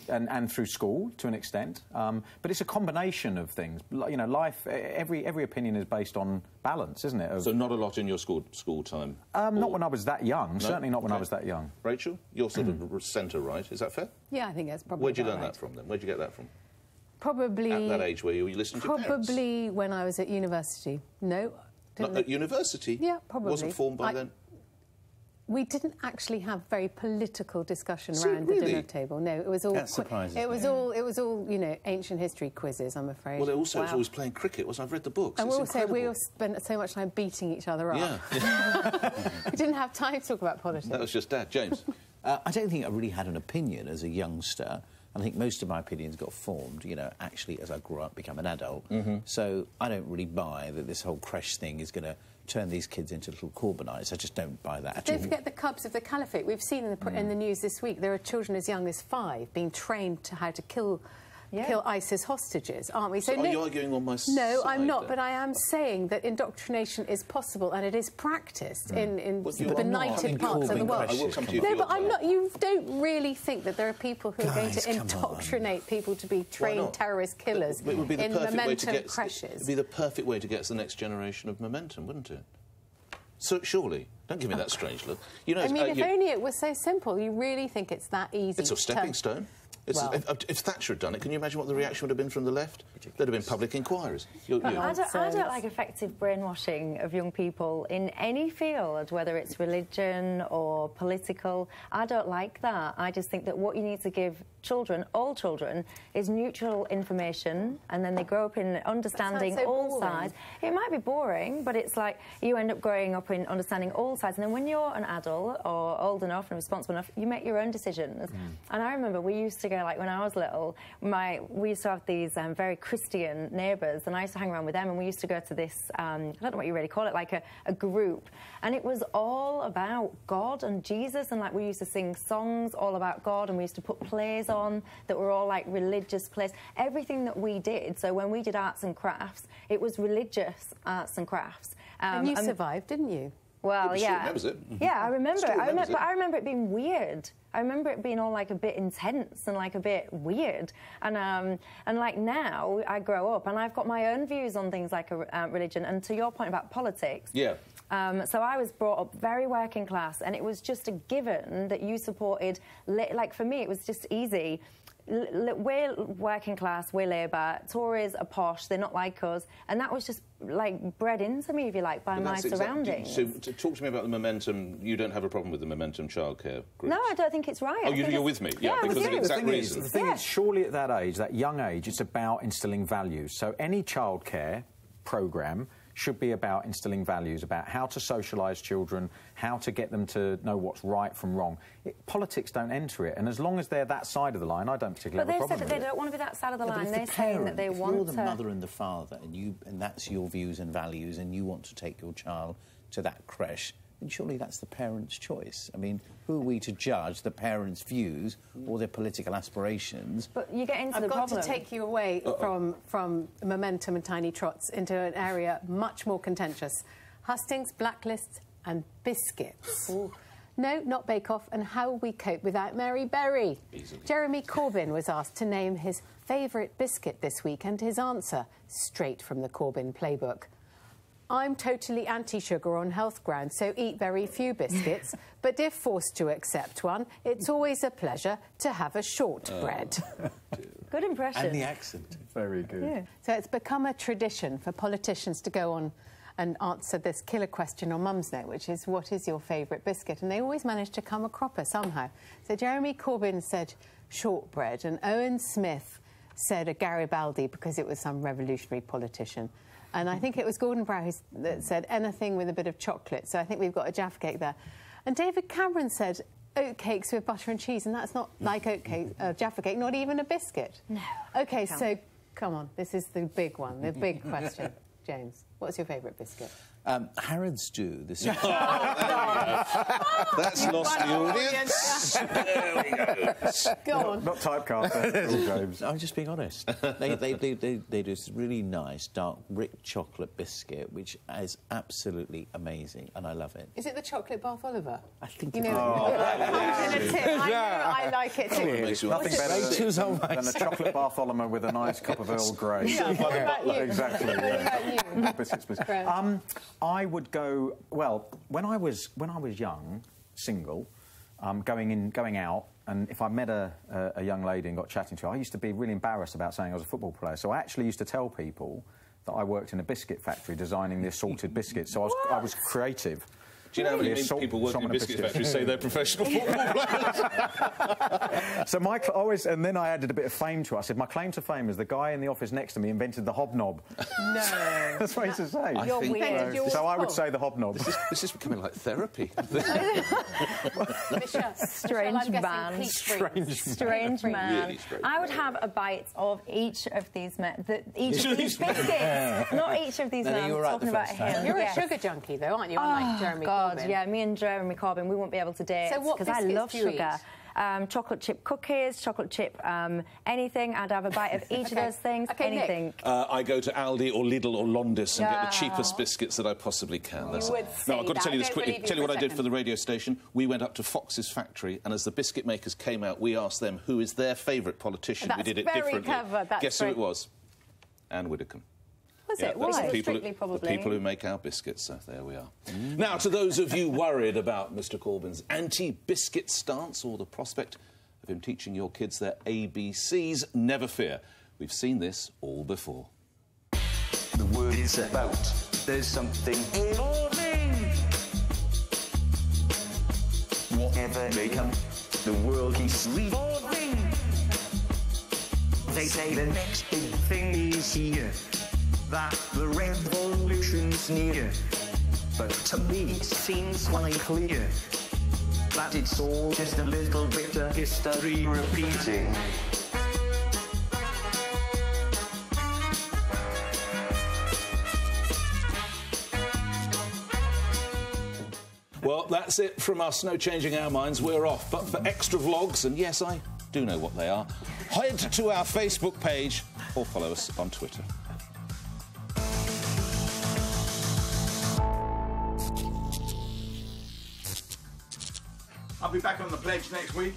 and through school to an extent. But it's a combination of things. You know, life. Every opinion is based on balance, isn't it? So not a lot in your school time. Not when I was that young. No? Certainly not when I was that young. Rachel, you're sort of centre right. Is that fair? Yeah, I think that's probably. Where'd you learn that from then? Where'd you get that from? Probably at that age where you listened to your parents. Probably when I was at university. No. Not at university? Yeah, probably. Wasn't formed by then? We didn't actually have very political discussion around the dinner table. No, it was all... That surprises me. It was all, you know, ancient history quizzes, I'm afraid. Well, also, it was always playing cricket. I've read the books. And we all spent so much time beating each other up. Yeah. We didn't have time to talk about politics. That was just Dad. James? I don't think I really had an opinion as a youngster. And I think most of my opinions got formed, you know, actually as I grew up, become an adult. So I don't really buy that this whole creche thing is going to turn these kids into little Corbynites. I just don't buy that at all. Don't forget the cubs of the caliphate. We've seen in the news this week there are children as young as 5 being trained to how to kill ISIS hostages, aren't we? So are you arguing on my side? No, I'm not, but I am saying that indoctrination is possible and it is practised in benighted parts of the world. I will come to you. No, but I'm not. You don't really think that there are people who are going to indoctrinate people to be trained terrorist killers in momentum creches? It would be the perfect way to get the next generation of momentum, wouldn't it? So surely, don't give me that strange look. You know, I mean, if only it was so simple. You really think it's that easy? It's a stepping stone. If Thatcher had done it, can you imagine what the reaction would have been from the left? There'd have been public inquiries. I don't like effective brainwashing of young people in any field, whether it's religion or political. I don't like that. I just think that what you need to give children, all children, is neutral information, and then they grow up in understanding all sides. It might be boring, but it's like you end up growing up in understanding all sides, and then when you're an adult or old enough and responsible enough, you make your own decisions. And I remember we used to go, like when I was little, we used to have these very Christian neighbours, and I used to hang around with them, and we used to go to this, I don't know what you really call it, like a group, and it was all about God and Jesus, and like we used to sing songs all about God, and we used to put plays on that were all like religious plays. Everything that we did, so when we did arts and crafts, it was religious arts and crafts. And you survived, didn't you? Well, yeah. Remembers it. Yeah, I remember it. But I remember it being weird. I remember it being all like a bit intense and like a bit weird. And like now, I grow up and I've got my own views on things like religion. And to your point about politics, so I was brought up very working class, and it was just a given that you supported. Like for me, it was just easy. We're working class, we're Labour, Tories are posh, they're not like us, and that was just like bred into me, if you like, by my surroundings. So talk to me about the momentum. You don't have a problem with the momentum childcare groups? No, I don't think it's right. Oh, you're with me? Yeah, because of the exact reason. The thing is, surely at that age, that young age, it's about instilling values. So any childcare programme should be about instilling values, about how to socialise children, how to get them to know what's right from wrong. Politics don't enter it, and as long as they're that side of the line, I don't particularly have a problem with it. But they said that they don't want to be that side of the line. They're saying that they want to... If you're the mother and the father, and that's your views and values, and you want to take your child to that creche, then surely that's the parent's choice. I mean, who are we to judge the parents' views or their political aspirations? But you get into the problem. I've got to take you away from momentum and tiny trots into an area much more contentious. Hustings, blacklists and biscuits. No, not Bake Off, and how we cope without Mary Berry. Easily. Jeremy Corbyn was asked to name his favourite biscuit this week, and his answer, straight from the Corbyn playbook. I'm totally anti-sugar on health grounds, so eat very few biscuits, but if forced to accept one, it's always a pleasure to have a shortbread. Good impression. And the accent. Very good. Yeah. So it's become a tradition for politicians to go on and answer this killer question on Mum's Night, which is, what is your favourite biscuit? And they always manage to come a cropper somehow. So Jeremy Corbyn said shortbread, and Owen Smith said a Garibaldi because it was some revolutionary politician. And I think it was Gordon Brown that said anything with a bit of chocolate. So I think we've got a Jaffa cake there. And David Cameron said oatcakes with butter and cheese, and that's not like oatcake, Jaffa cake, not even a biscuit. No. OK, so come on, this is the big one, the big question. James, what's your favourite biscuit? Harrods stew. This That's lost the audience. There we go. Go on. Not typecast, James. I'm just being honest. They do this really nice dark rich chocolate biscuit, which is absolutely amazing, and I love it. Is it the chocolate Bath Oliver? I think you it know, is. I like it too. Nothing better than a chocolate Bath Oliver with a nice cup of Earl Grey. Yeah, what about you? Exactly. What about you? Biscuits. I would go, well, when I was young, single, going out, and if I met a young lady and got chatting to her, I used to be really embarrassed about saying I was a football player. So I actually used to tell people that I worked in a biscuit factory designing the assorted biscuits. So I was creative. Do you know how many people working in biscuit factories say they're professional football players? So and then I added a bit of fame to it. I said, my claim to fame is the guy in the office next to me invented the hobnob. No. That's what he used to say. You're weird. So I would say the hobnob. This is becoming like therapy. Strange man. Strange man. Really strange. I would have a bite of each of these men. Each of these biscuits. Not each of these men. I'm talking about him. You're a sugar junkie, though, aren't you? Unlike Jeremy Corbyn. Yeah, me and Jeremy Corbyn, we won't be able to date. So what because I biscuits love do you sugar. Chocolate chip cookies, chocolate chip anything. I'd have a bite of each of those things. Anything. I go to Aldi or Lidl or Londis and get the cheapest biscuits that I possibly can. I've got to tell you this quickly. Tell you what I did for the radio station. We went up to Fox's factory, and as the biscuit makers came out, we asked them who is their favourite politician. We did it differently. Clever. Guess who it was? Anne Widdecombe. Was it? Why? The people who make our biscuits, so there we are. Now, to those of you worried about Mr Corbyn's anti-biscuit stance or the prospect of him teaching your kids their ABCs, never fear. We've seen this all before. The word is about. There's something evolving. Whatever may come, the world keeps revolving. They say the next big thing is here, that the revolution's near. But to me it seems quite clear that it's all just a little bit of history repeating. Well, that's it from us. No changing our minds. We're off. But for extra vlogs, and yes, I do know what they are, head to our Facebook page or follow us on Twitter. I'll be back on the pledge next week.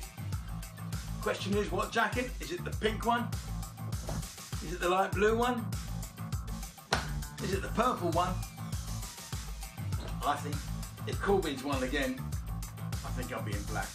Question is, what jacket? Is it the pink one? Is it the light blue one? Is it the purple one? I think if Corbyn's won again, I think I'll be in black.